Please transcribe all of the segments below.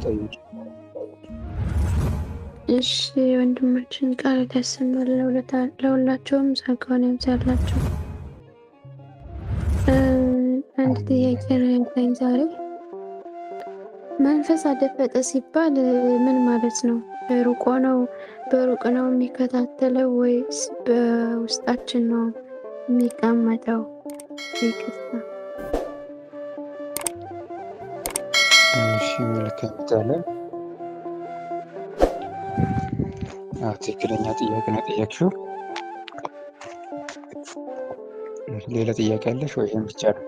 ጠይቂ። እሺ ወንድማችን ቃል ያሰማል፣ ለሁላቸውም ጸጋውን ያብዛላቸው። አንድ ጥያቄ ነው ያለኝ ዛሬ። መንፈስ አደፈጠ ሲባል ምን ማለት ነው? በሩቅ ነው የሚከታተለው ወይስ በውስጣችን ነው የሚቀመጠው? ይቅርታ። እሺ መልካም ታለ ትክክለኛ ጥያቄ ነው ጠየቅሽው። ሌላ ጥያቄ አለሽ ወይ? ይሄን ብቻ ነው?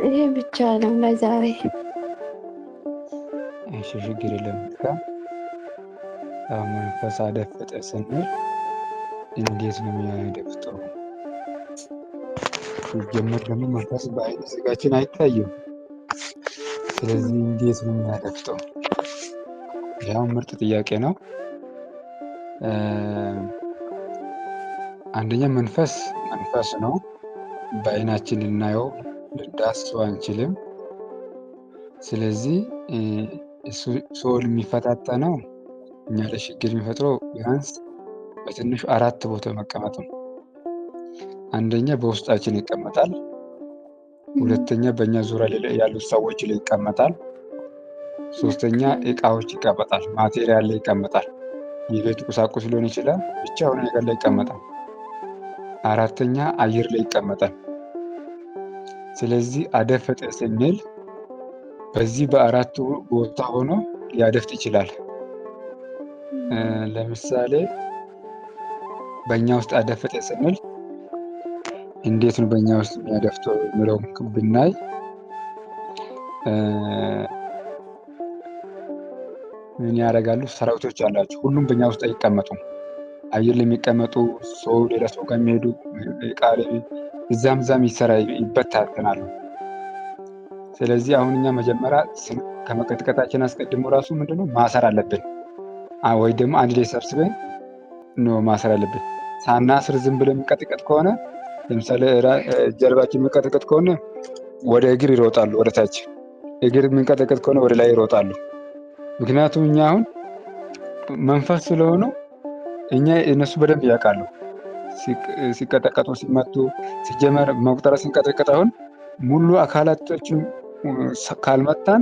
ይሄ ብቻ ነው ለዛሬ። እሺ ችግር የለም። መንፈስ አደፈጠ ስንል እንዴት ነው የሚያደፍጠው? ሲጀመር ደግሞ መንፈስ በአይነ ስጋችን አይታይም። ስለዚህ እንዴት ነው የሚያደፍጠው? ያው ምርጥ ጥያቄ ነው። አንደኛ መንፈስ ነው። በአይናችን ልናየው ልንዳስሰው አንችልም። ስለዚህ ሶል የሚፈታተነው እኛ ላይ ችግር የሚፈጥረው ቢያንስ በትንሹ 4 ቦታ መቀመጥ ነው። አንደኛ በውስጣችን ይቀመጣል። ሁለተኛ በእኛ ዙሪያ ላይ ያሉት ሰዎች ላይ ይቀመጣል። ሶስተኛ እቃዎች ይቀመጣል፣ ማቴሪያል ላይ ይቀመጣል። የቤት ቁሳቁስ ሊሆን ይችላል፣ ብቻ የሆነ ነገር ላይ ይቀመጣል። አራተኛ አየር ላይ ይቀመጣል። ስለዚህ አደፈጠ ስንል በዚህ በአራቱ ቦታ ሆኖ ሊያደፍጥ ይችላል። ለምሳሌ በእኛ ውስጥ አደፈጠ ስንል እንዴት ነው በእኛ ውስጥ የሚያደፍጠው የሚለውን ብናይ ምን ያደርጋሉ? ሰራዊቶች አላቸው። ሁሉም በእኛ ውስጥ አይቀመጡም። አየር ላይ የሚቀመጡ ሰው ሌላ ሰው ጋር የሚሄዱ ቃል እዛም ይበታተናሉ። ስለዚህ አሁን እኛ መጀመሪያ ከመቀጥቀጣችን አስቀድሞ ራሱ ምንድነው ማሰር አለብን፣ ወይ ደግሞ አንድ ላይ ሰብስበን ነው ማሰር አለብን። ሳናስር ዝም ብለን የሚቀጥቀጥ ከሆነ ለምሳሌ ጀርባችን የሚቀጥቀጥ ከሆነ ወደ እግር ይሮጣሉ፣ ወደ ታች። እግር የሚንቀጠቀጥ ከሆነ ወደ ላይ ይሮጣሉ። ምክንያቱም እኛ አሁን መንፈስ ስለሆኑ እነሱ በደንብ ያውቃሉ። ሲቀጠቀጡ ሲመቱ ሲጀመር መቁጠሪያ ሲንቀጠቀጥ አሁን ሙሉ አካላቶችን ካልመታን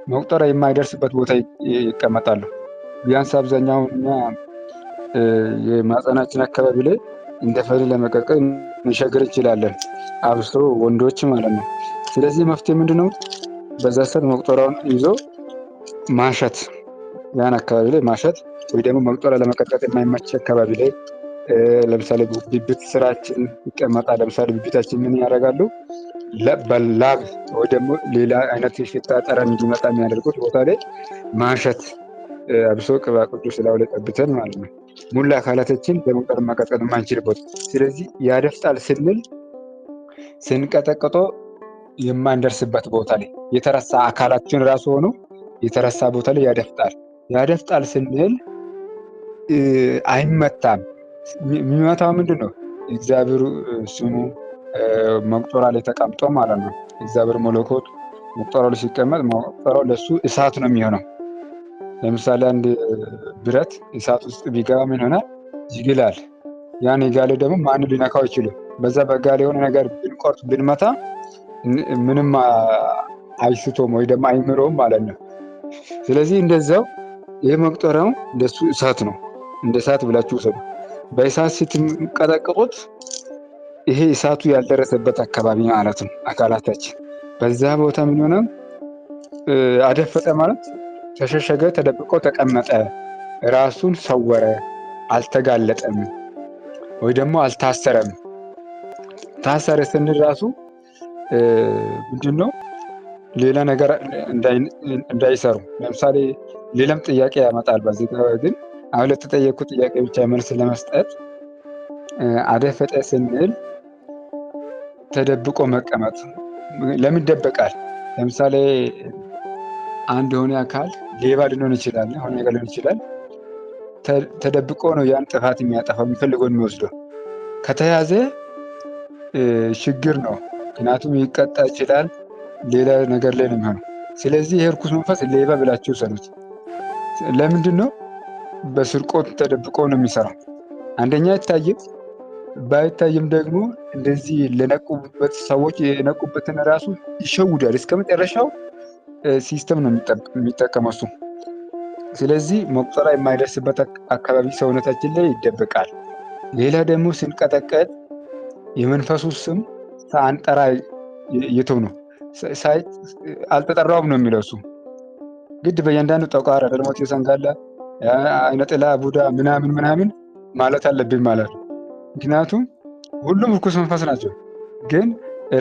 መቁጠሪያ የማይደርስበት ቦታ ይቀመጣሉ። ቢያንስ አብዛኛው እኛ የማህፀናችን አካባቢ ላይ እንደፈሪ ለመቀጥቀጥ መሸገር እንችላለን፣ አብሶ ወንዶች ማለት ነው። ስለዚህ መፍትሄ ምንድነው? በዛ ሰዓት መቁጠሪያውን ይዞ ማሸት፣ ያን አካባቢ ላይ ማሸት፣ ወይ ደግሞ መቁጠሪያ ለመቀጥቀጥ የማይመች አካባቢ ላይ ለምሳሌ ብብት ስራችን ይቀመጣል። ለምሳሌ ብብታችን ምን ያደርጋሉ? በላብ ወይ ደግሞ ሌላ አይነት ሽታ ጠረን እንዲመጣ የሚያደርጉት ቦታ ላይ ማሸት፣ አብሶ ቅባ ቅዱስ ላዩ ላይ ቀብተን ማለት ነው። ሙሉ አካላቶችን በመቁጠሪያ መቀጥቀጥ የማንችልበት። ስለዚህ ያደፍጣል ስንል ስንቀጠቅጦ የማንደርስበት ቦታ ላይ የተረሳ አካላችን ራሱ ሆኖ የተረሳ ቦታ ላይ ያደፍጣል። ያደፍጣል ስንል አይመታም። የሚመታው ምንድን ነው? እግዚአብሔር ስሙ መቁጠሪያ ላይ ተቀምጦ ማለት ነው። እግዚአብሔር መለኮት መቁጠሪያው ላይ ሲቀመጥ መቁጠሪያው ለሱ እሳት ነው የሚሆነው። ለምሳሌ አንድ ብረት እሳት ውስጥ ቢገባ ምን ይሆናል? ይግላል። ያን የጋለ ደግሞ ማንም ሊነካው አይችልም። በዛ በጋለ የሆነ ነገር ብንቆርጥ ብንመታ ምንም አይስቶም ወይ ደግሞ አይምረውም ማለት ነው። ስለዚህ እንደዛው ይህ መቁጠሪያው ለሱ እሳት ነው። እንደ እሳት ብላችሁ ውሰዱ። በእሳት ስትቀጠቅጡት ይሄ እሳቱ ያልደረሰበት አካባቢ ማለት ነው አካላታችን። በዛ ቦታ ምን ሆነ? አደፈጠ ማለት ተሸሸገ፣ ተደብቆ ተቀመጠ፣ ራሱን ሰወረ፣ አልተጋለጠም ወይ ደግሞ አልታሰረም። ታሰረ ስንል ራሱ ምንድነው? ሌላ ነገር እንዳይሰሩ ለምሳሌ ሌላም ጥያቄ ያመጣል። በዚህ ግን አሁን ለተጠየቁት ጥያቄ ብቻ መልስ ለመስጠት አደፈጠ ስንል ተደብቆ መቀመጥ። ለምን ይደበቃል? ለምሳሌ አንድ የሆነ አካል ሌባ ሊሆን ይችላል፣ የሆነ ነገር ሊሆን ይችላል። ተደብቆ ነው ያን ጥፋት የሚያጠፋው የሚፈልገው የሚወስደው። ከተያዘ ችግር ነው። ምክንያቱም ይቀጣ ይችላል፣ ሌላ ነገር ላይ ነው የሚሆነው። ስለዚህ ይሄ ርኩስ መንፈስ ሌባ ብላችሁ ሰሉት። ለምንድን ነው? በስርቆት ተደብቆ ነው የሚሰራው። አንደኛ አይታይም፣ ባይታይም ደግሞ እንደዚህ ለነቁበት ሰዎች የነቁበትን ራሱ ይሸውዳል። እስከ መጨረሻው ሲስተም ነው የሚጠቀመው እሱ። ስለዚህ መቁጠሪያ የማይደርስበት አካባቢ ሰውነታችን ላይ ይደበቃል። ሌላ ደግሞ ስንቀጠቀጥ የመንፈሱ ስም ሳንጠራ እየተው ነው አልተጠራውም ነው የሚለው እሱ። ግድ በእያንዳንዱ ጠቋር፣ አደልሞቴ፣ ሰንጋላ፣ አይነ ጥላ፣ ቡዳ ምናምን ማለት አለብን ማለት ነው። ምክንያቱም ሁሉም ርኩስ መንፈስ ናቸው፣ ግን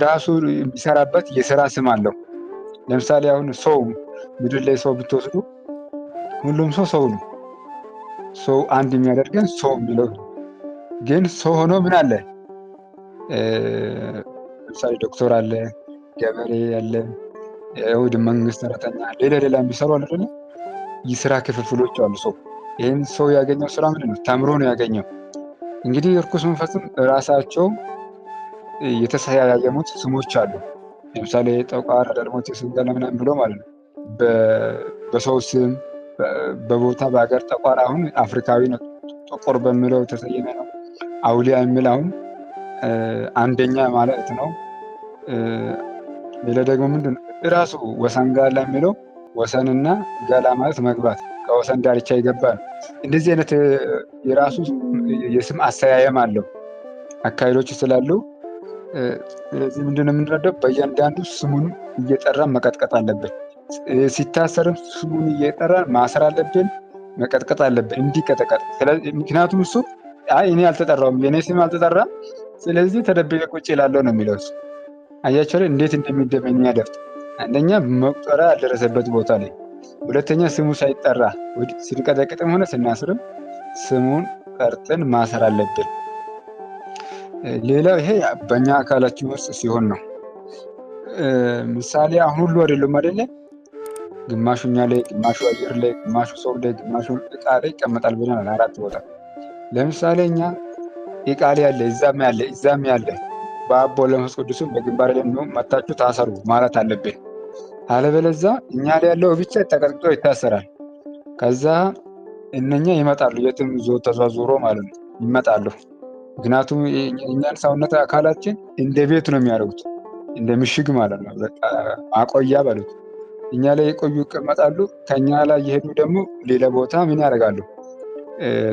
ራሱ የሚሰራበት የስራ ስም አለው። ለምሳሌ አሁን ሰው ምድር ላይ ሰው ብትወስዱ ሁሉም ሰው ነው። ሰው አንድ የሚያደርገን ሰው የሚለው ግን ሰው ሆኖ ምን አለ? ለምሳሌ ዶክተር አለ፣ ገበሬ አለ፣ ወደ መንግስት ሰራተኛ፣ ሌላ የሚሰሩ አለ አይደል? የስራ ክፍፍሎች አሉ። ሰው ይህን ሰው ያገኘው ስራ ምንድን ነው? ተምሮ ነው ያገኘው። እንግዲህ ርኩስ መንፈስም ራሳቸው የተሰያየሙት ስሞች አሉ። ለምሳሌ ጠቋር፣ አዳልሞቴ፣ ሰንጋላ ምናምን ብሎ ማለት ነው። በሰው ስም፣ በቦታ በሀገር ጠቋር አሁን አፍሪካዊ ነው፣ ጥቁር በሚለው የተሰየመ ነው። አውሊያ የሚል አሁን አንደኛ ማለት ነው። ሌላ ደግሞ ምንድን ነው እራሱ ወሰንጋላ የሚለው ወሰንና ጋላ ማለት መግባት፣ ከወሰን ዳርቻ የገባ ነው። እንደዚህ አይነት የራሱ የስም አሰያየም አለው፣ አካሄዶች ስላሉ። ስለዚህ ምንድነው የምንረዳው? በእያንዳንዱ ስሙን እየጠራን መቀጥቀጥ አለብን። ሲታሰርም ስሙን እየጠራን ማሰር አለብን፣ መቀጥቀጥ አለብን እንዲቀጠቀጥ። ምክንያቱም እሱ እኔ አልተጠራውም፣ የኔ ስም አልተጠራም፣ ስለዚህ ተደብቄ ቁጭ እላለሁ ነው የሚለው እሱ። አያቸው እንዴት እንደሚያደርግ። አንደኛ መቁጠሪያ ያልደረሰበት ቦታ ላይ፣ ሁለተኛ ስሙ ሳይጠራ ስንቀጠቅጥም ሆነ ስናስርም ስሙን ጠርተን ማሰር አለብን። ሌላው ይሄ በእኛ አካላችን ውስጥ ሲሆን ነው። ምሳሌ አሁን ሁሉ አይደለም አይደለ? ግማሹ እኛ ላይ፣ ግማሹ አየር ላይ፣ ግማሹ ሰው ላይ፣ ግማሹ እቃ ላይ ይቀመጣል ብለናል። 4 ቦታ። ለምሳሌ እኛ እቃ ላይ ያለ እዛም ያለ በአብ በወልድ በመንፈስ ቅዱስም በግንባር ላይ መታችሁ ታሰሩ ማለት አለብን። አለበለዛ እኛ ላይ ያለው ብቻ ተቀጥቅጦ ይታሰራል። ከዛ እነኛ ይመጣሉ፣ የትም ተዟዙሮ ማለት ነው ይመጣሉ። ምክንያቱም እኛን ሰውነት አካላችን እንደ ቤት ነው የሚያደርጉት፣ እንደ ምሽግ ማለት ነው። በቃ ማቆያ በሉት። እኛ ላይ የቆዩ ይቀመጣሉ። ከኛ ላይ የሄዱ ደግሞ ሌላ ቦታ ምን ያደርጋሉ?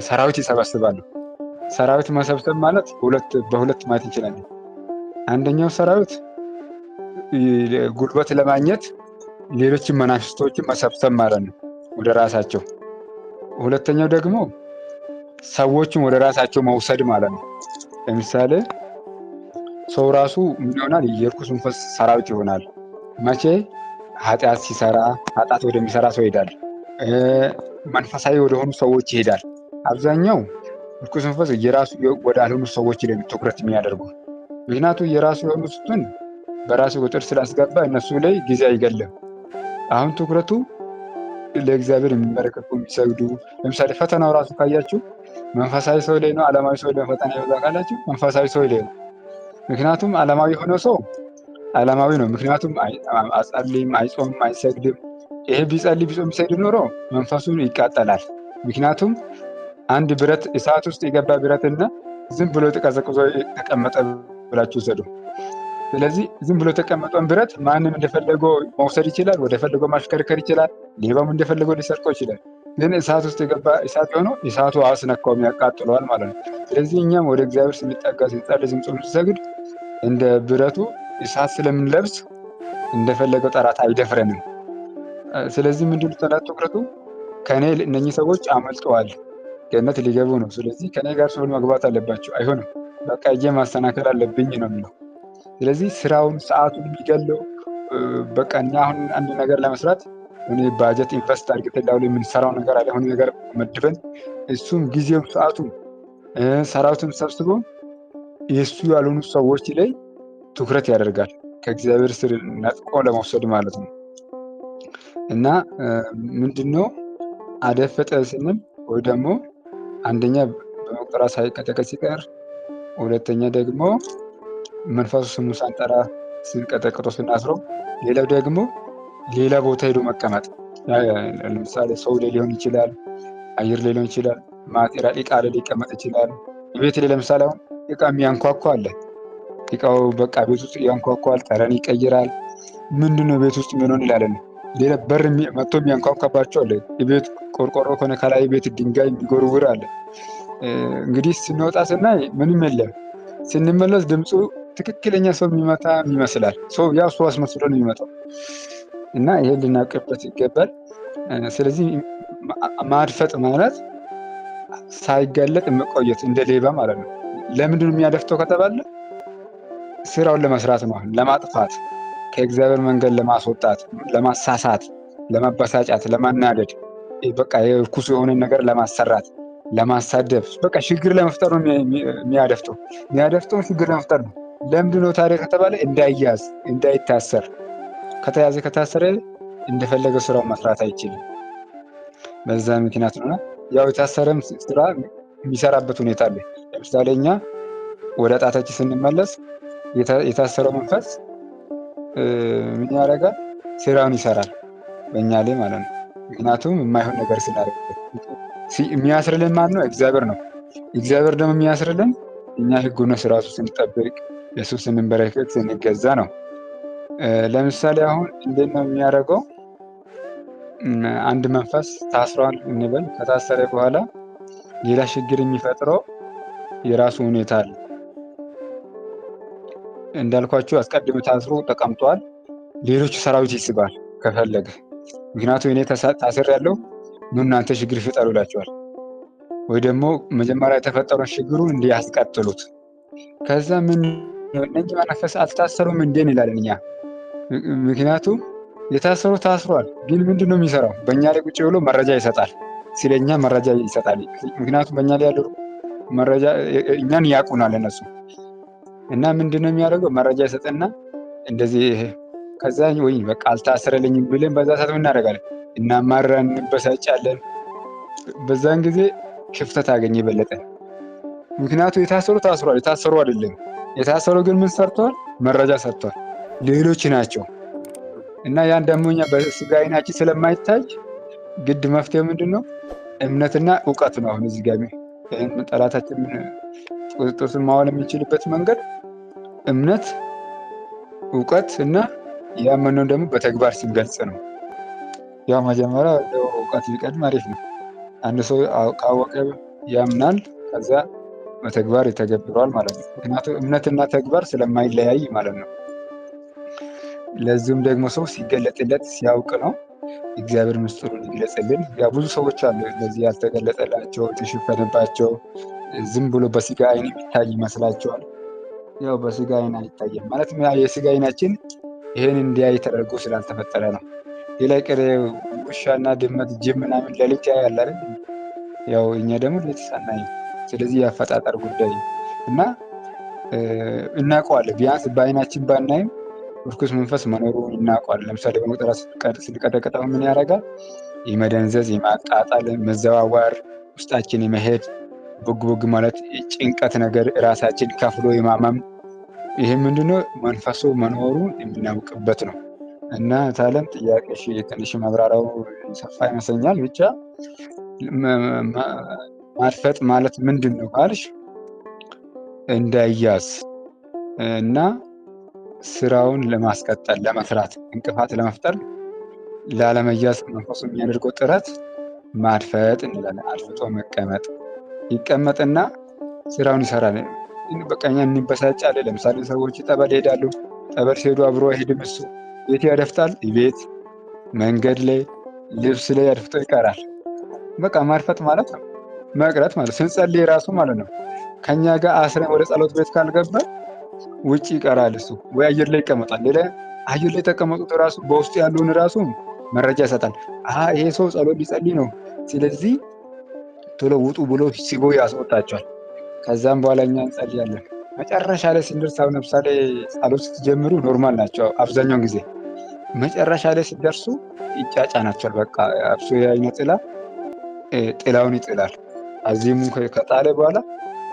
ሰራዊት ይሰበስባሉ። ሰራዊት መሰብሰብ ማለት በሁለት ማየት እንችላለን። አንደኛው ሰራዊት ጉልበት ለማግኘት ሌሎችን መናፍስቶችን መሰብሰብ ማለት ነው ወደ ራሳቸው። ሁለተኛው ደግሞ ሰዎችን ወደ ራሳቸው መውሰድ ማለት ነው። ለምሳሌ ሰው ራሱ ምን ይሆናል? የርኩስ መንፈስ ሰራዊት ይሆናል። መቼ? ኃጢአት ሲሰራ፣ ኃጢአት ወደሚሰራ ሰው ይሄዳል። መንፈሳዊ ወደሆኑ ሰዎች ይሄዳል። አብዛኛው ርኩስ መንፈስ የራሱ ወዳልሆኑ ሰዎች ላይ ትኩረት የሚያደርጉ፣ ምክንያቱ የራሱ የሆኑትን በራሱ ቁጥር ስላስገባ እነሱ ላይ ጊዜ አይገለም። አሁን ትኩረቱ ለእግዚአብሔር የሚመለከቱ የሚሰግዱ። ለምሳሌ ፈተናው ራሱ ካያችሁ መንፈሳዊ ሰው ላይ ነው ዓለማዊ ሰው ላይ ፈተና ይወዛ ካላችሁ መንፈሳዊ ሰው ላይ ነው። ምክንያቱም ዓለማዊ የሆነ ሰው ዓለማዊ ነው። ምክንያቱም አጸልይም፣ አይጾምም፣ አይሰግድም። ይሄ ቢጸልይ ቢጾም ቢሰግድ ኖሮ መንፈሱን ይቃጠላል። ምክንያቱም አንድ ብረት እሳት ውስጥ የገባ ብረትና ዝም ብሎ ተቀዘቅዞ የተቀመጠ ብላችሁ ውሰዱ። ስለዚህ ዝም ብሎ የተቀመጠውን ብረት ማንም እንደፈለገው መውሰድ ይችላል፣ ወደፈለገው ማሽከርከር ይችላል፣ ሌባም እንደፈለገው ሊሰርቀው ይችላል። ግን እሳት ውስጥ የገባ እሳት ሆኖ እሳቱ አስነካውም፣ ያቃጥለዋል ማለት ነው። ስለዚህ እኛም ወደ እግዚአብሔር ስንጠጋ፣ ስንጸልይ፣ ስንጾም፣ ስንሰግድ እንደ ብረቱ እሳት ስለምንለብስ እንደፈለገው ጠላት አይደፍረንም። ስለዚህ ምንድን ነው ትኩረቱ? ከእኔ እነኚህ ሰዎች አመልጠዋል፣ ገነት ሊገቡ ነው። ስለዚህ ከእኔ ጋር ሲሆን መግባት አለባቸው። አይሆንም፣ በቃ እጄ ማስተናከል አለብኝ ነው የሚለው። ስለዚህ ስራውን ሰዓቱን የሚገለው በቃ እኛ አሁን አንድ ነገር ለመስራት ባጀት ኢንቨስት አድርገን ላው የምንሰራው ነገር አለ፣ ሆነ ነገር መድበን እሱም ጊዜው ሰዓቱን ሰራዊቱን ሰብስቦ የእሱ ያልሆኑ ሰዎች ላይ ትኩረት ያደርጋል፣ ከእግዚአብሔር ስር ነጥቆ ለመውሰድ ማለት ነው። እና ምንድነው አደፈጠ ስንል ወይ ደግሞ አንደኛ በመቁጠሪያ ሳይቀጠቀጥ ሲቀር፣ ሁለተኛ ደግሞ መንፈሱ ስሙ ሳንጠራ ስንቀጠቅጦ ስናስረው፣ ሌላው ደግሞ ሌላ ቦታ ሄዶ መቀመጥ። ለምሳሌ ሰው ላይ ሊሆን ይችላል፣ አየር ላይ ሊሆን ይችላል፣ ማቴሪያል እቃ ላይ ሊቀመጥ ይችላል። ቤት ላይ ለምሳሌ አሁን እቃ የሚያንኳኳ አለ። እቃው በቃ ቤት ውስጥ ያንኳኳል፣ ጠረን ይቀይራል። ምንድነው ቤት ውስጥ የሚሆነው እንላለን። ሌላ በር መጥቶ የሚያንኳኳባቸው አለ። የቤት ቆርቆሮ ከሆነ ከላይ ቤት ድንጋይ የሚጎርውር አለ። እንግዲህ ስንወጣ ስናይ ምንም የለም። ስንመለስ ድምፁ ትክክለኛ ሰው የሚመታ ይመስላል። ያው ሰው አስመስሎ ነው የሚመጣው እና ይሄን ልናውቅበት ይገባል። ስለዚህ ማድፈጥ ማለት ሳይጋለጥ መቆየት እንደ ሌባ ማለት ነው። ለምንድን ነው የሚያደፍተው ከተባለ ስራውን ለመስራት ነው፣ ለማጥፋት፣ ከእግዚአብሔር መንገድ ለማስወጣት፣ ለማሳሳት፣ ለማበሳጫት፣ ለማናደድ፣ በቃ የርኩስ የሆነ ነገር ለማሰራት፣ ለማሳደብ፣ በቃ ችግር ለመፍጠር ነው የሚያደፍተው። የሚያደፍተው ችግር ለመፍጠር ነው። ለምንድን ነው ታዲያ ከተባለ እንዳይያዝ፣ እንዳይታሰር። ከተያዘ ከታሰረ እንደፈለገ ስራውን መስራት አይችልም። በዛ ምክንያት ነው። ያው የታሰረም ስራ የሚሰራበት ሁኔታ አለ። ለምሳሌ እኛ ወደ ጣታችን ስንመለስ የታሰረው መንፈስ ምን ያደርጋል? ስራውን ይሰራል በእኛ ላይ ማለት ነው። ምክንያቱም የማይሆን ነገር ስናደርግ የሚያስርልን ማን ነው? እግዚአብሔር ነው። እግዚአብሔር ደግሞ የሚያስርልን እኛ ሕጉና ስርዓቱ ስንጠብቅ፣ ለእሱ ስንበረከክ፣ ስንገዛ ነው። ለምሳሌ አሁን እንዴት ነው የሚያደርገው? አንድ መንፈስ ታስሯል እንበል። ከታሰረ በኋላ ሌላ ችግር የሚፈጥረው የራሱ ሁኔታ አለ። እንዳልኳችሁ አስቀድሞ ታስሮ ተቀምጧል። ሌሎች ሰራዊት ይስባል ከፈለገ። ምክንያቱም እኔ ታስር ያለው ኑ እናንተ ችግር ፍጠሩ ይላቸዋል። ወይ ደግሞ መጀመሪያ የተፈጠረውን ችግሩን እንዲያስቀጥሉት። ከዛ ምን እነዚህ መንፈስ አልታሰሩም እንዴን ይላለን እኛ። ምክንያቱም የታሰሩ ታስሯል፣ ግን ምንድን ነው የሚሰራው? በእኛ ላይ ቁጭ ብሎ መረጃ ይሰጣል። ስለኛ መረጃ ይሰጣል። ምክንያቱም በእኛ ላይ ያለው መረጃ እኛን ያውቁናል እነሱ። እና ምንድን ነው የሚያደርገው? መረጃ ይሰጥና እንደዚህ ከዛ ወይ በቃ አልታሰረልኝም ብለን በዛ ሰዓት ምን እናደርጋለን? እናማራን፣ እንበሳጫለን። በዛን ጊዜ ክፍተት አገኘ የበለጠ። ምክንያቱም የታሰሩ ታስሯል፣ የታሰሩ አይደለም። የታሰሩ ግን ምን ሰርተዋል? መረጃ ሰጥተዋል። ሌሎች ናቸው። እና ያን ደግሞ እኛ በስጋ ዓይናችን ስለማይታይ ግድ መፍትሄው ምንድን ነው? እምነትና እውቀት ነው። አሁን እዚህ ጋር ይህን ጠላታችን ቁጥጥር ስር ማዋል የሚችልበት መንገድ እምነት፣ እውቀት እና ያመነውን ደግሞ በተግባር ስንገልጽ ነው። ያው መጀመሪያ እውቀት ቢቀድም አሪፍ ነው። አንድ ሰው ካወቀ ያምናል፣ ከዛ በተግባር ይተገብረዋል ማለት ነው። ምክንያቱም እምነትና ተግባር ስለማይለያይ ማለት ነው። ለዚህም ደግሞ ሰው ሲገለጥለት ሲያውቅ ነው እግዚአብሔር ምስጢሩን ይግለጽልን። ያ ብዙ ሰዎች አሉ እንደዚህ ያልተገለጠላቸው፣ የተሸፈነባቸው፣ ዝም ብሎ በስጋ ዓይን የሚታይ ይመስላቸዋል። ያው በስጋ ዓይን አይታየም ማለት የስጋ ዓይናችን ይሄን እንዲያይ ተደርጎ ስላልተፈጠረ ነው። ሌላ ቀረ ውሻና ድመት፣ ጅብ ምናምን ሌሊት ያያል አይደል? ያው እኛ ደግሞ ሌሊት አናይም። ስለዚህ ያፈጣጠር ጉዳይ እና እናውቀዋለን። ቢያንስ በዓይናችን ባናይም እርኩስ መንፈስ መኖሩን እናውቀዋለን። ለምሳሌ በመቁጠሪያ ስንቀጠቅጠው ምን ያደርጋል? የመደንዘዝ፣ የማቃጠል፣ መዘዋወር፣ ውስጣችን የመሄድ ቦግ ቦግ ማለት፣ ጭንቀት ነገር፣ ራሳችን ከፍሎ የማመም፣ ይህ ምንድነው? መንፈሱ መኖሩን የምናውቅበት ነው። እና ታለም ጥያቄሽ ትንሽ ማብራሪያው ሰፋ ይመስለኛል። ብቻ ማድፈጥ ማለት ምንድን ነው ካልሽ እንዳይያዝ እና ስራውን ለማስቀጠል ለመስራት እንቅፋት ለመፍጠር ላለመያዝ መንፈሱ የሚያደርገው ጥረት ማድፈጥ እንላለን። አድፍጦ መቀመጥ። ይቀመጥና ስራውን ይሰራል። በቃ እኛ እንበሳጫለን። ለምሳሌ ሰዎች ጠበል ይሄዳሉ። ጠበል ሲሄዱ አብሮ አይሄድም እሱ። የት ያደፍጣል? ቤት፣ መንገድ ላይ፣ ልብስ ላይ አድፍጦ ይቀራል። በቃ ማድፈጥ ማለት ነው መቅረት ማለት ስንጸልይ ራሱ ማለት ነው። ከኛ ጋር አስረን ወደ ጸሎት ቤት ካልገባ ውጭ ይቀራል እሱ፣ ወይ አየር ላይ ይቀመጣል። ሌላ አየር ላይ የተቀመጡት ራሱ በውስጡ ያለውን ራሱ መረጃ ይሰጣል። ይሄ ሰው ጸሎት ሊጸልይ ነው፣ ስለዚህ ቶሎ ውጡ ብሎ ሲቦ ያስወጣቸዋል። ከዛም በኋላ እኛ እንጸልያለን። መጨረሻ ላይ ስንደርስ አሁን ለምሳሌ ጸሎት ስትጀምሩ ኖርማል ናቸው አብዛኛውን ጊዜ። መጨረሻ ላይ ሲደርሱ ይጫጫናቸዋል። በቃ አብሶ የዓይነ ጥላ ጥላውን ይጥላል። አዚሙ ከጣለ በኋላ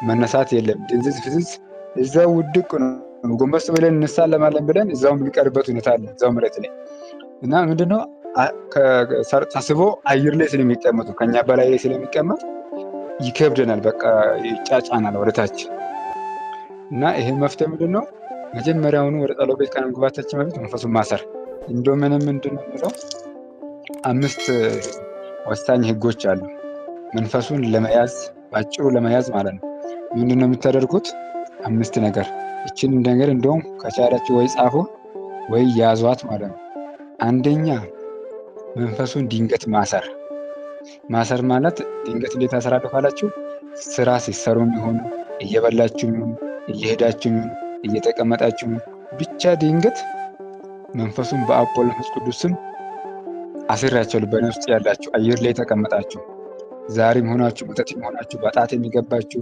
መነሳት የለም። ድንዝዝ ፍዝዝ እዛው ውድቅ ነው። ጎንበስ ብለን እንሳለማለን ብለን እዛው የሚቀርበት ሁኔታ አለ እዛው መሬት ላይ። እና ምንድነው ተስቦ አየር ላይ ስለሚቀመጡ ከኛ በላይ ላይ ስለሚቀመጥ ይከብደናል፣ በቃ ይጫጫናል ወደታች። እና ይሄን መፍትሄ ምንድነው? መጀመሪያውኑ ወደ ጸሎት ቤት ከመግባታችን በፊት መንፈሱን ማሰር። እንደው ምንድነው የሚለው 5 ወሳኝ ህጎች አሉ መንፈሱን ለመያዝ፣ ባጭሩ ለመያዝ ማለት ነው። ምንድነው የምታደርጉት? 5 ነገር። እችን ነገር እንደውም ከቻላችሁ ወይ ጻፉ ወይ ያዟት ማለት ነው። አንደኛ መንፈሱን ድንገት ማሰር። ማሰር ማለት ድንገት እንዴት አሰራለሁ ካላችሁ፣ ስራ ሲሰሩም ይሁን እየበላችሁም ይሁን እየሄዳችሁም ይሁን እየተቀመጣችሁም ብቻ ድንገት መንፈሱን በአብ በወልድ በመንፈስ ቅዱስ ስም አስሬያቸዋለሁ። በእኔ ውስጥ ያላችሁ አየር ላይ ተቀመጣችሁ ዛሬም ሆናችሁ መተትም ሆናችሁ በጣት የሚገባችሁ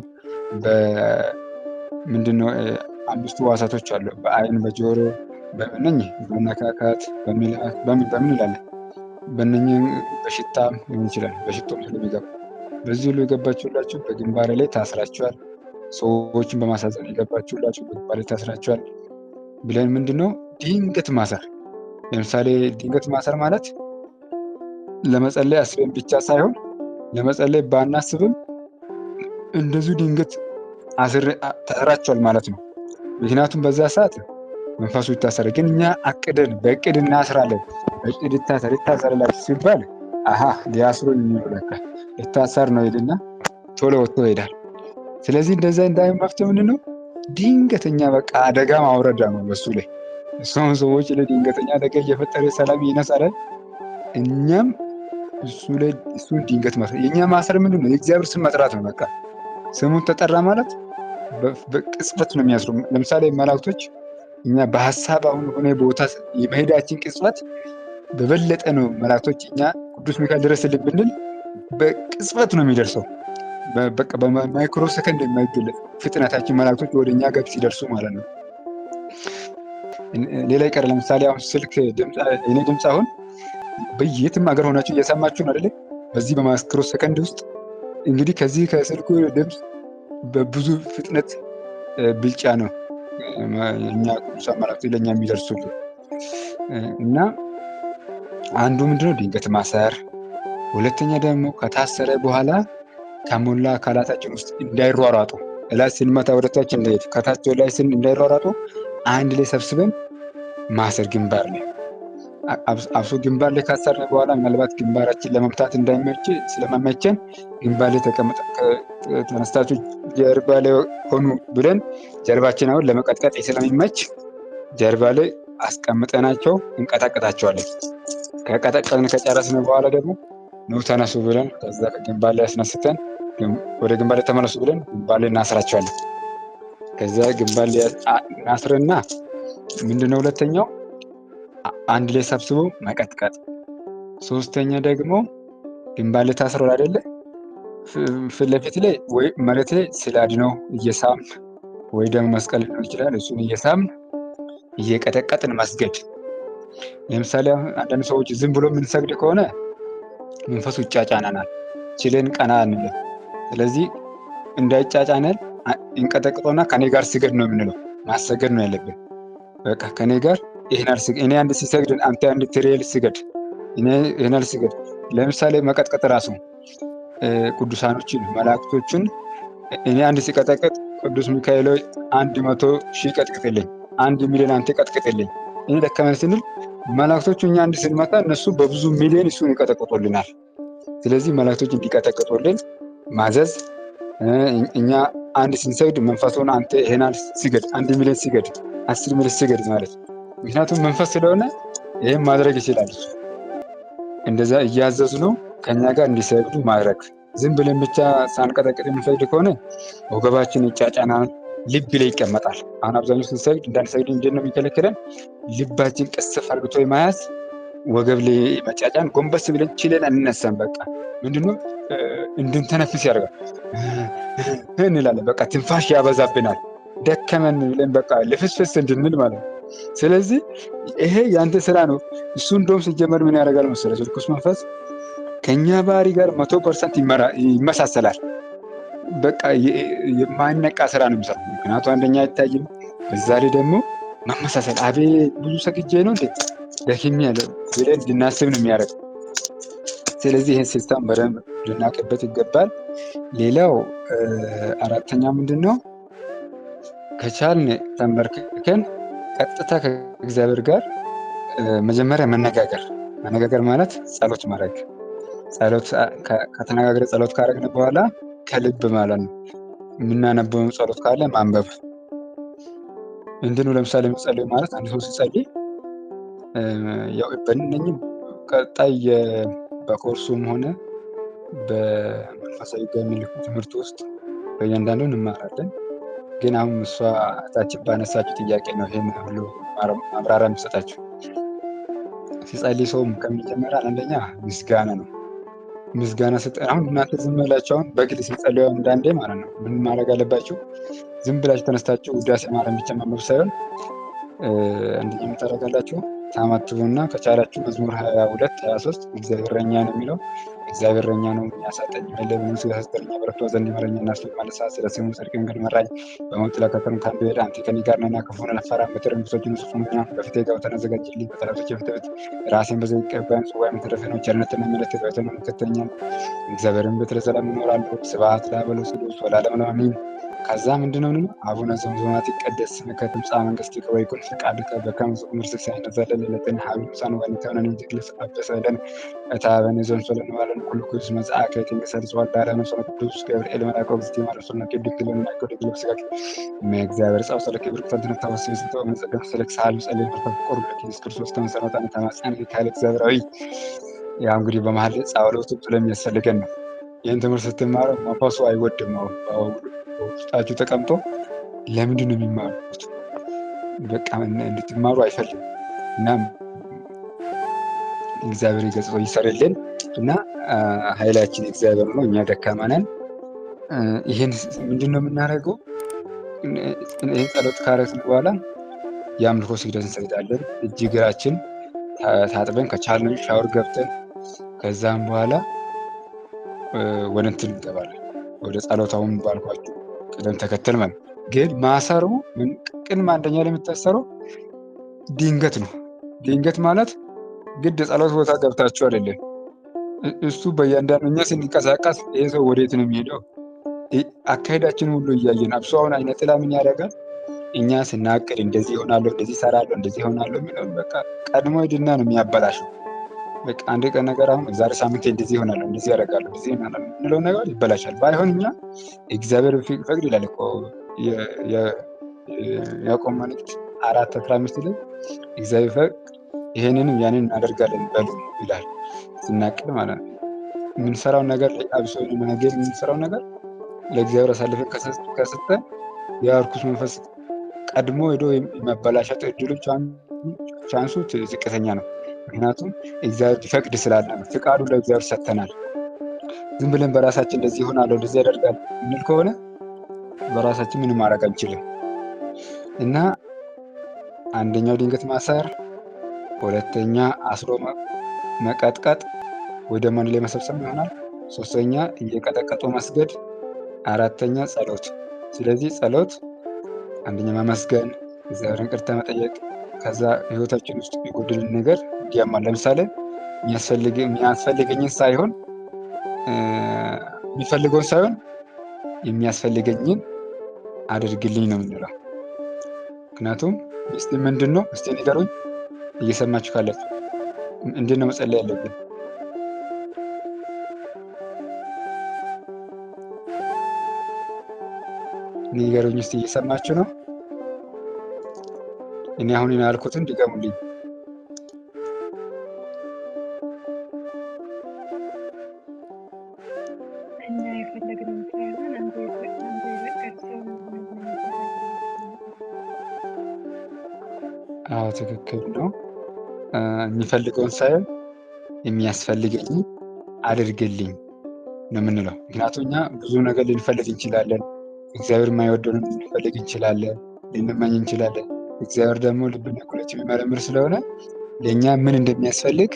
ምንድነው 5ቱ ሕዋሳቶች አሉ። በአይን፣ በጆሮ፣ በእነኝህ በመነካካት በምን ይላለን፣ በእነኝህ በሽታም ሊሆን ይችላል። በሽቶም ስለሚገባ በዚህ ሁሉ የገባችሁላችሁ በግንባሬ ላይ ታስራችኋል። ሰዎችን በማሳዘን የገባችሁላችሁ በግንባሬ ላይ ታስራችኋል ብለን ምንድነው ድንገት ማሰር። ለምሳሌ ድንገት ማሰር ማለት ለመጸለይ አስበን ብቻ ሳይሆን ለመጸለይ ባናስብም እንደዚሁ ድንገት ታስራችኋል ማለት ነው። ምክንያቱም በዛ ሰዓት መንፈሱ ይታሰራል። ግን እኛ አቅደን በእቅድ እናስራለን። በእቅድ ይታሰራላችሁ ሲባል አሃ ሊያስሩኝ ነው ለካ ልታሰር ነው ይልና ቶሎ ወጥቶ ይሄዳል። ስለዚህ እንደዛ እንዳይሆን መፍትሄው ምንድነው? ድንገተኛ በቃ አደጋ ማውረድ ነው በሱ ላይ። እሱም ሰዎች ላይ ድንገተኛ አደጋ እየፈጠረ ሰላም ይነሳል። እኛም እሱን ድንገት ማሰር። የእኛ ማሰር ምንድነው? የእግዚአብሔር ስም መጥራት ነው። በቃ ስሙን ተጠራ ማለት በቅጽበት ነው የሚያስሩ። ለምሳሌ መላእክቶች እኛ በሀሳብ አሁን ሆነ ቦታ የመሄዳችን ቅጽበት በበለጠ ነው መላእክቶች እኛ ቅዱስ ሚካኤል ድረስልን ብንል በቅጽበት ነው የሚደርሰው። በቃ በማይክሮ ሰከንድ የማይገለጽ ፍጥነታችን መላእክቶች ወደ እኛ ጋር ሲደርሱ ማለት ነው። ሌላ ይቀር፣ ለምሳሌ አሁን ስልክ ድምፅ፣ የኔ ድምፅ አሁን በየትም ሀገር ሆናችሁ እየሰማችሁ ነው አይደለ? በዚህ በማይክሮ ሰከንድ ውስጥ እንግዲህ ከዚህ ከስልኩ ድምፅ በብዙ ፍጥነት ብልጫ ነው እኛ ቅዱሳን መላእክቶች ለእኛ የሚደርሱልን። እና አንዱ ምንድነው ድንገት ማሰር። ሁለተኛ ደግሞ ከታሰረ በኋላ ከሞላ አካላታችን ውስጥ እንዳይሯሯጡ፣ ላይ ስንመታ ወደታች እንዳይሄድ፣ ከታች ላይ እንዳይሯሯጡ አንድ ላይ ሰብስበን ማሰር ግንባር ላይ። አብሶ ግንባር ላይ ካሰርን በኋላ ምናልባት ግንባራችን ለመምታት ስለማይመቸን ግንባር ላይ ተነስታችሁ ጀርባ ላይ ሆኑ ብለን ጀርባችን አሁን ለመቀጥቀጥ ስለሚመች ጀርባ ላይ አስቀምጠናቸው እንቀጠቅጣቸዋለን። ከቀጠቀጥን ከጨረስን በኋላ ደግሞ ኑ ተነሱ ብለን ከዛ ግንባር ላይ አስነስተን ወደ ግንባር ላይ ተመለሱ ብለን ግንባር ላይ እናስራቸዋለን። ከዛ ግንባር ላይ እናስርና ምንድነው ሁለተኛው አንድ ላይ ሰብስቦ መቀጥቀጥ። ሶስተኛ ደግሞ ግንባር ላይ ታስረው አይደለ ፊት ለፊት ላይ ወይ መሬት ላይ ስላድነው እየሳም ወይ ደግሞ መስቀል ሊሆን ይችላል እሱን እየሳም እየቀጠቀጥን መስገድ። ለምሳሌ አንዳንድ ሰዎች ዝም ብሎ የምንሰግድ ከሆነ መንፈሱ ይጫጫናናል፣ ችለን ቀና አንልም። ስለዚህ እንዳይጫጫነን እንቀጠቅጦና ከኔ ጋር ስገድ ነው የምንለው። ማሰገድ ነው ያለብን። በቃ ከኔ ጋር እኔ አንድ ሲሰግድ አንተ አንድ ትሬል ስገድ፣ ይሄን ስገድ። ለምሳሌ መቀጥቀጥ ራሱ ቅዱሳኖችን መላእክቶችን እኔ አንድ ሲቀጠቅጥ ቅዱስ ሚካኤል 100,000 ቀጥቅጥልኝ፣ 1,000,000 አንተ ቀጥቅጥልኝ እኔ ደከመን ስንል መላእክቶቹ እኛ አንድ ስንመታ እነሱ በብዙ ሚሊዮን እሱን ይቀጠቅጡልናል። ስለዚህ መላእክቶች እንዲቀጠቅጡልን ማዘዝ፣ እኛ አንድ ስንሰግድ መንፈሱን አንተ ይሄን ስገድ፣ 1,000,000 ስገድ፣ 10,000,000 ስገድ ማለት። ምክንያቱም መንፈስ ስለሆነ ይሄን ማድረግ ይችላል። እንደዛ እያዘዙ ነው ከኛ ጋር እንዲሰግዱ ማድረግ። ዝም ብለን ብቻ ሳንቀጠቅጥ የምንሰግድ ከሆነ ወገባችን ይጫጫናል፣ ልብ ላይ ይቀመጣል። አሁን አብዛኛው ስንሰግድ እንዳንሰግድ እንዴት ነው የሚከለክለን? ልባችን ቅስፍ አድርጎ የመያዝ ወገብ ላይ መጫጫን፣ ጎንበስ ብለን ችለን አንነሳም። በቃ ምንድነው እንድንተነፍስ ያደርጋል እንላለን። በቃ ትንፋሽ ያበዛብናል፣ ደከመን ብለን በቃ ልፍስፍስ እንድንል ማለት ነው። ስለዚህ ይሄ ያንተ ስራ ነው። እሱ እንደውም ሲጀመር ምን ያደርጋል መሰለህ? ርኩስ መንፈስ ከኛ ባህሪ ጋር 100% ይመሳሰላል። በቃ የማይነቃ ስራ ነው የሚሰራው። ምክንያቱ አንደኛ አይታይም፣ በዛ ላይ ደግሞ መመሳሰል። አቤት ብዙ ሰግጄ ነው እንዴ ደክሜያለሁ ብለን እንድናስብ ነው የሚያደርገው። ስለዚህ ይህን ሲስተም በደንብ ልናውቅበት ይገባል። ሌላው አራተኛ ምንድን ነው? ከቻልን ተንበርክከን ቀጥታ ከእግዚአብሔር ጋር መጀመሪያ መነጋገር ማለት ጸሎት ማድረግ። ከተነጋገረ ጸሎት ካደረግን በኋላ ከልብ ማለት ነው። የምናነበውን ጸሎት ካለ ማንበብ። ለምሳሌ የሚጸልይ ማለት አንድ ሰው ሲጸልይ ያው በእነኝህ ቀጣይ በኮርሱም ሆነ በመንፈሳዊ በሚልኩ ትምህርት ውስጥ በእያንዳንዱ እንማራለን። ግን አሁን እሷ እህታችን ባነሳችው ጥያቄ ነው ይሄን ሁሉ ማብራሪያ የምሰጣችሁ። ሲጸልይ ሰውም ከሚጀመሪያ አንደኛ ምስጋና ነው። ምስጋና አሁን እናንተ ዝም ብላችሁ አሁን በግል ሲጸልዩ እንዳንዴ ማለት ነው ምን ማድረግ አለባችሁ? ዝም ብላችሁ ተነስታችሁ ውዳሴ ማርያም ብቻ ማንበብ ሳይሆን እንደኛ የምታደርጋላችሁ ታማትቡና ከቻላችሁ መዝሙር 22 23 እግዚአብሔር እረኛ ነው የሚለው እግዚአብሔር እረኛ ነው የሚያሳጠኝ መለብን ስለ ስተኛ በረቶ ዘንድ መረኛ እና ስለ ማለሳ ስለ ስሙ ጽድቅ መንገድ መራኝ በሞት ጥላ ከተማ ካንዱ ሄደ አንተ ከኔ ጋር ነህና ክፉን አልፈራም። በትርምሶችን ጽፉኛ በፊቴ ጋር ተዘጋጅልኝ በጠላቶቼ ፊት ራሴን በዘይት ቀባኝ ጽዋዬም የተረፈ ነው። ቸርነትና ምሕረት በእውነት ይከተለኛል። እግዚአብሔርን ቤት ለዘላለም እኖራለሁ። ስብሐት ለአብ ወለወልድ ወለዓለሙ አሜን። ከዛ ምንድነው አቡነ ዘበሰማያት ይትቀደስ ስምከ ትምጻእ መንግሥትከ ወይኩን ፈቃድከ በከመ በሰማይ ከማሁ በምድር ሀበነ ወንሕነኒ ንትግልጽ አበሰለን እታበነ ዘንሶለን ዋለን ኩሉ ኩስ መጽአከ ትንገሰል ጽዋዳ ለነፍሰ ቅዱስ ገብርኤል መልአከ እግዚእቲ ማለሱና ቅድግል እና ቅድግል በስጋት እግዚአብሔር ጻው ሰለከ ብርክ ፈንተነ ተወሰነ ስንተው መጸጋ ሰለክ ሳል ጸልይ ተፈቆሩ ለኢየሱስ ክርስቶስ ተመሰረታን ተማጽአን ካለ እግዚአብሔራዊ ያ እንግዲህ በመሐል ጸሎቱ ስለሚያስፈልገን ነው። ይህን ትምህርት ስትማሩ መንፈሱ አይወድም ነው ውስጣችሁ ተቀምጦ ለምንድን ነው የሚማሩት? በቃ እንድትማሩ አይፈልግም። እና እግዚአብሔር ይገጽው ይሰርልን እና ኃይላችን እግዚአብሔር ነው፣ እኛ ደካማ ነን። ይህን ምንድን ነው የምናደርገው? ይህን ጸሎት ካረግን በኋላ የአምልኮ ስግደት እንሰግዳለን። እጅ እግራችን ታጥበን ከቻልን ሻወር ገብተን ከዛም በኋላ ወደ እንትን እንገባለን። ወደ ጸሎታውን ባልኳችሁ ቅደም ተከተል ማለት ግን ማሰሩ ቅድመ አንደኛ ላይ የምታሰረው ድንገት ነው። ድንገት ማለት ግድ ጸሎት ቦታ ገብታችሁ አይደለም። እሱ በእያንዳንዱ እኛ ስንንቀሳቀስ ይህ ሰው ወዴት ነው የሚሄደው? አካሄዳችን ሁሉ እያየን አብሶ አሁን አይነ ጥላ ምን ያደርጋል? እኛ ስናቅድ እንደዚህ ይሆናለሁ፣ እንደዚህ እሰራለሁ፣ እንደዚህ ይሆናለሁ የሚለውን በቃ ቀድሞ ሂድና ነው የሚያበላሸው። በቃ አንድ ቀን ነገር አሁን ዛሬ ሳምንት እንደዚህ ይሆናለሁ፣ እንደዚህ ያደርጋለሁ፣ እንደዚህ ይሆናለሁ የምንለው ነገር ይበላሻል። ባይሆን እኛ እግዚአብሔር ፈቅድ ይላል እኮ ያዕቆብ መልእክት 4:15 ላይ እግዚአብሔር ፈቅድ ይሄንንም ያንን እናደርጋለን በሉ ይላል። ስናቅድ ማለት ነው የምንሰራው ነገር ላይ አብሶ ነገር የምንሰራው ነገር ለእግዚአብሔር አሳልፈን ከሰጠን የርኩስ መንፈስ ቀድሞ ሄዶ የመበላሸት እድሉ ቻንሱ ዝቅተኛ ነው። ምክንያቱም እግዚአብሔር ሊፈቅድ ስላለ ነው። ፍቃዱ ለእግዚአብሔር ሰጥተናል። ዝም ብለን በራሳችን እንደዚህ ይሆናለሁ እንደዚህ ያደርጋል እንል ከሆነ በራሳችን ምንም ማድረግ አንችልም። እና አንደኛው ድንገት ማሰር፣ ሁለተኛ አስሮ መቀጥቀጥ ወደ ማን ላይ መሰብሰብ ይሆናል። ሶስተኛ እየቀጠቀጡ መስገድ፣ አራተኛ ጸሎት። ስለዚህ ጸሎት አንደኛ ማመስገን፣ እግዚአብሔርን ይቅርታ መጠየቅ፣ ከዛ ህይወታችን ውስጥ የጎደልን ነገር እንዲያማል። ለምሳሌ የሚያስፈልገኝን ሳይሆን የሚፈልገውን ሳይሆን የሚያስፈልገኝን አድርግልኝ ነው የምንለው። ምክንያቱም እስቲ ምንድን ነው እስቲ ንገሩኝ፣ እየሰማችሁ ካላችሁ እንዴት ነው መጸለይ ያለብን? ንገሩኝ እስቲ እየሰማችሁ ነው? እኔ አሁን ያልኩትን ድገሙልኝ። አዎ ትክክል ነው። የሚፈልገውን ሳይሆን የሚያስፈልገኝ አድርግልኝ ነው የምንለው። ምክንያቱም እኛ ብዙ ነገር ልንፈልግ እንችላለን። እግዚአብሔር የማይወደውን ልንፈልግ እንችላለን፣ ልንመኝ እንችላለን። እግዚአብሔር ደግሞ ልብና ኩላሊት የሚመረምር ስለሆነ ለእኛ ምን እንደሚያስፈልግ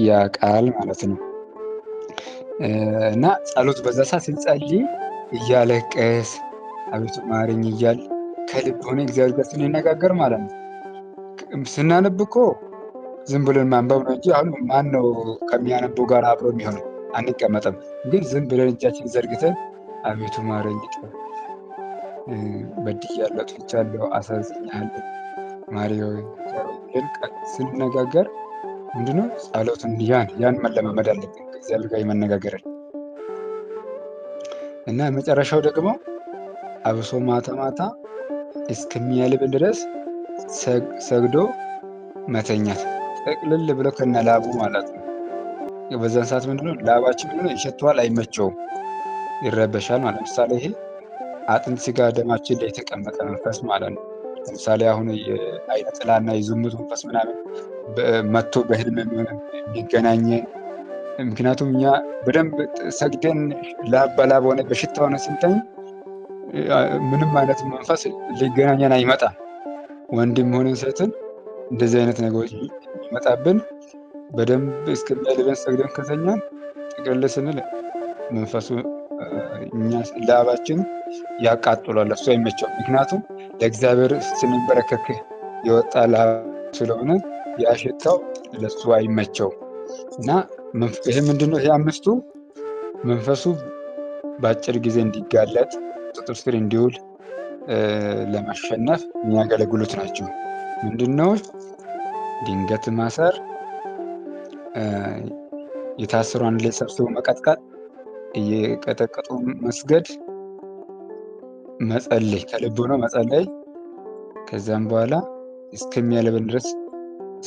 ያውቃል ማለት ነው። እና ጸሎት በዛ ሰዓት ስንጸልይ እያለቀስ አቤቱ ማረኝ እያል ከልብ ሆነ እግዚአብሔር ጋር ስንነጋገር ማለት ነው። ስናነብ እኮ ዝም ብለን ማንበብ ነው እንጂ አሁን ማን ነው ከሚያነበው ጋር አብሮ የሚሆነው? አንቀመጥም። ግን ዝም ብለን እጃችን ዘርግተን አቤቱ ማረኝ፣ በድያለሁ፣ አጥፍቻለሁ፣ አሳዝኛለሁ፣ ማሪዮ ብለን ስንነጋገር ምንድነው ጸሎትን ያን መለማመድ አለብን ከእግዚአብሔር ጋር የመነጋገርን እና መጨረሻው ደግሞ አብሶ ማታ ማታ እስከሚያልብ ድረስ ሰግዶ መተኛት፣ ጠቅልል ብሎ ከነላቡ ማለት ነው። በዛን ሰዓት ምንድነው ላባችን ምንድነው ይሸተዋል፣ አይመቸውም፣ ይረበሻል ማለት ነው። ለምሳሌ ይሄ አጥንት ስጋ ደማችን ላይ የተቀመጠ መንፈስ ማለት ነው። ለምሳሌ አሁን የአይነ ጥላና የዝሙት መንፈስ ምናምን መጥቶ በህልም የሚገናኘን፣ ምክንያቱም እኛ በደንብ ሰግደን ላብ በላብ ሆነ በሽታ ሆነ ስንተኝ ምንም አይነት መንፈስ ሊገናኘን አይመጣም። ወንድም ሆነን ሴትን እንደዚህ አይነት ነገሮች የሚመጣብን በደንብ እስከሚያልበን ሰግደን ከተኛን ጥቅልል ስንል መንፈሱ እኛ ላባችን ያቃጥሏል፣ እሱ አይመቸውም። ምክንያቱም ለእግዚአብሔር ስንበረከክ የወጣ ላብ ስለሆነ ያሽታው ለሱ አይመቸውም። እና ይሄ ምንድነው? ይሄ አምስቱ መንፈሱ በአጭር ጊዜ እንዲጋለጥ ቁጥጥር ስር እንዲውል ለማሸነፍ የሚያገለግሉት ናቸው። ምንድነው? ድንገት ማሰር፣ የታሰሩ አንድ ላይ ሰብስቦ መቀጥቀጥ፣ እየቀጠቀጡ መስገድ፣ መጸለይ፣ ከልብ ሆኖ መጸለይ፣ ከዛም በኋላ እስከሚያልበን ድረስ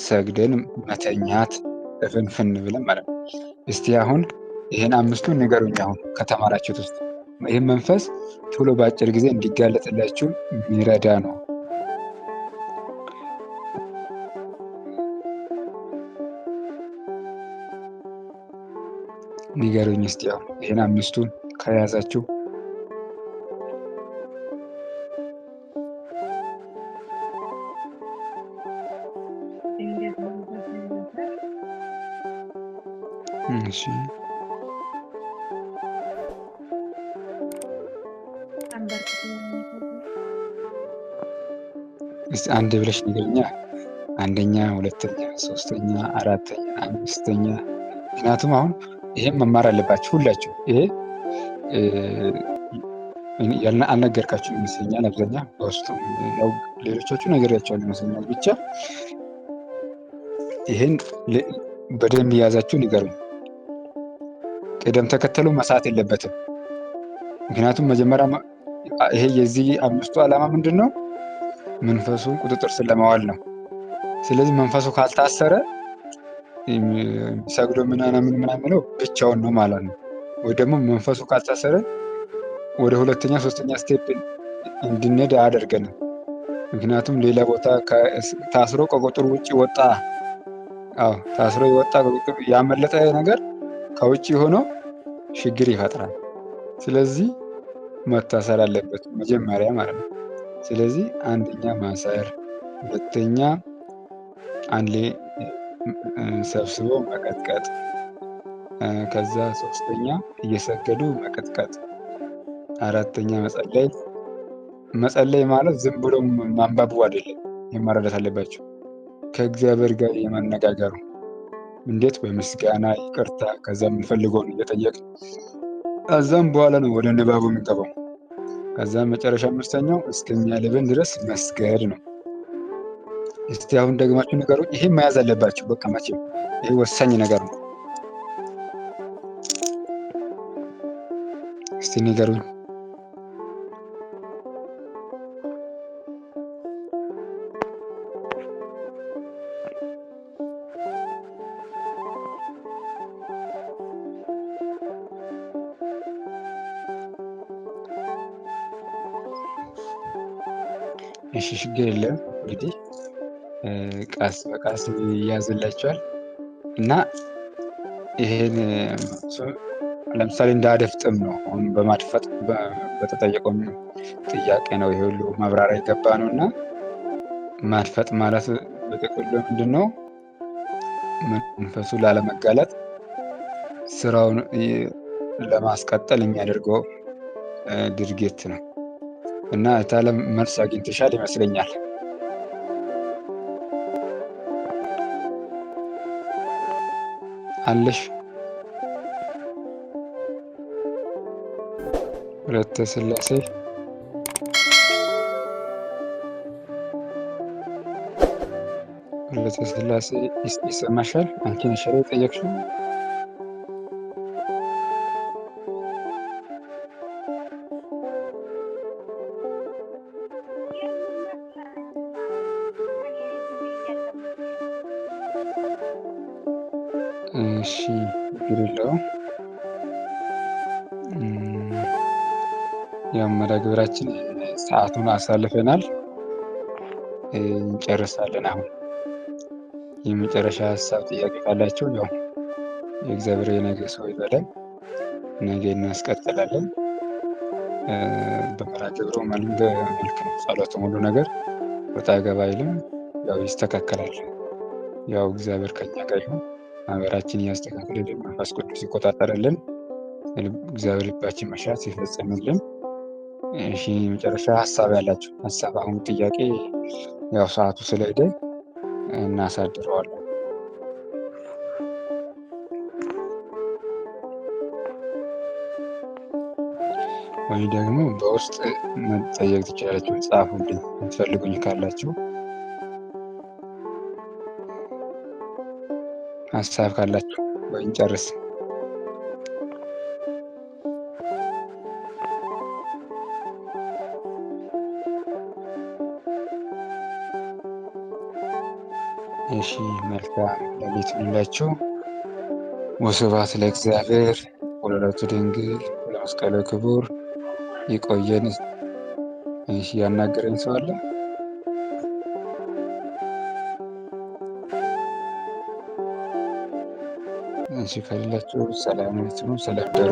ሰግደን መተኛት እፍንፍን ብለን ማለት ነው። እስቲ አሁን ይህን አምስቱን ንገሩኝ። አሁን ከተማራችሁት ውስጥ ይህን መንፈስ ቶሎ በአጭር ጊዜ እንዲጋለጥላችሁ የሚረዳ ነው። ንገሩኝ እስቲ አሁን ይህን አምስቱን ከያዛችሁ። እሺ እስቲ አንድ ብለሽ ንገሪኛ። አንደኛ፣ ሁለተኛ፣ ሶስተኛ፣ አራተኛ፣ አምስተኛ። ምክንያቱም አሁን ይሄን መማር አለባችሁ ሁላችሁ። ይሄ አልነገርካችሁ ይመስለኛል። አብዛኛ በውስጡ ሌሎቻቹ ነግሬያቸዋለሁ ይመስለኛል። ብቻ ይሄን በደንብ የያዛችሁ ንገሩኝ። ቅደም ተከተሉ መሳት የለበትም። ምክንያቱም መጀመሪያ ይሄ የዚህ አምስቱ ዓላማ ምንድን ነው? መንፈሱን ቁጥጥር ስር ለማዋል ነው። ስለዚህ መንፈሱ ካልታሰረ ሰግዶ ምናምን የሚለው ብቻውን ነው ማለት ነው። ወይ ደግሞ መንፈሱ ካልታሰረ ወደ ሁለተኛ ሶስተኛ ስቴፕ እንድንሄድ አያደርገንም። ምክንያቱም ሌላ ቦታ ታስሮ ከቁጥር ውጭ ወጣ፣ ታስሮ የወጣ ከቁጥር ያመለጠ ነገር ከውጭ ሆኖ ችግር ይፈጥራል። ስለዚህ መታሰር አለበት መጀመሪያ ማለት ነው። ስለዚህ አንደኛ ማሰር፣ ሁለተኛ አንድ ላይ ሰብስቦ መቀጥቀጥ፣ ከዛ ሶስተኛ እየሰገዱ መቀጥቀጥ፣ አራተኛ መጸለይ። መጸለይ ማለት ዝም ብሎ ማንበቡ አይደለም። ይህን መረዳት አለባቸው። ከእግዚአብሔር ጋር የመነጋገሩ እንዴት? በምስጋና ይቅርታ፣ ከዛ የምንፈልገውን እየጠየቅ ከዛም በኋላ ነው ወደ ንባቡ የምንገባው። ከዛም መጨረሻ አምስተኛው እስከሚያልበን ድረስ መስገድ ነው። እስቲ አሁን ደግማችሁ ንገሩኝ። ይሄ መያዝ አለባችሁ። በቃ መቼም ይሄ ወሳኝ ነገር ነው። እስቲ ንገሩኝ። እሺ ችግር የለም እንግዲህ ቀስ በቀስ ይያዝላቸዋል እና ይሄን ለምሳሌ እንደ አደፍጥም ነው። አሁን በማድፈጥ በተጠየቀው ጥያቄ ነው ይሄ ሁሉ ማብራሪያ የገባ ነው። እና ማድፈጥ ማለት በጥቅሉ ምንድን ነው? መንፈሱ ላለመጋለጥ ስራውን ለማስቀጠል የሚያደርገው ድርጊት ነው። እና እታለም መልስ አግኝተሻል ይመስለኛል። አለሽ? ወለተ ስላሴ ወለተ ስላሴ ይሰማሻል? አንቺ ነሽ አይደል የጠየቅሽው? እሺ ችግር የለውም። ያው መርሃ ግብራችን ሰዓቱን አሳልፈናል። እንጨርሳለን አሁን። የመጨረሻ ሀሳብ ጥያቄ ካላችሁ ያው የእግዚአብሔር የነገ ሰው ይበለን። ነገ እናስቀጥላለን። በመርሃ ግብሩ መልክ ነው ጸሎቱ፣ ሁሉ ነገር ወጣ ገባ አይልም። ያው ይስተካከላል። ያው እግዚአብሔር ከኛ ጋር ይሁን። ማህበራችን እያስተካከለልን፣ መንፈስ ቅዱስ ይቆጣጠርልን፣ እግዚአብሔር ልባችን መሻት ይፈጽምልን። እሺ የመጨረሻ ሀሳብ ያላችሁ ሀሳብ፣ አሁን ጥያቄ ያው ሰዓቱ ስለሄደ እናሳድረዋለን። ወይ ደግሞ በውስጥ መጠየቅ ትችላላችሁ። ጻፉልኝ የምትፈልጉኝ ካላችሁ፣ ሀሳብ ካላችሁ ወይ እንጨርስ። እሺ መልካም ሌሊት ይሁንላችሁ። ወስብሐት ለእግዚአብሔር ወለወላዲቱ ድንግል ወለመስቀሉ ክቡር። ይቆየን። እሺ ያናገረኝ ሰው አለ? እሺ ከሌላችሁ ሰላም ሁኑ፣ ሰላም ደሩ።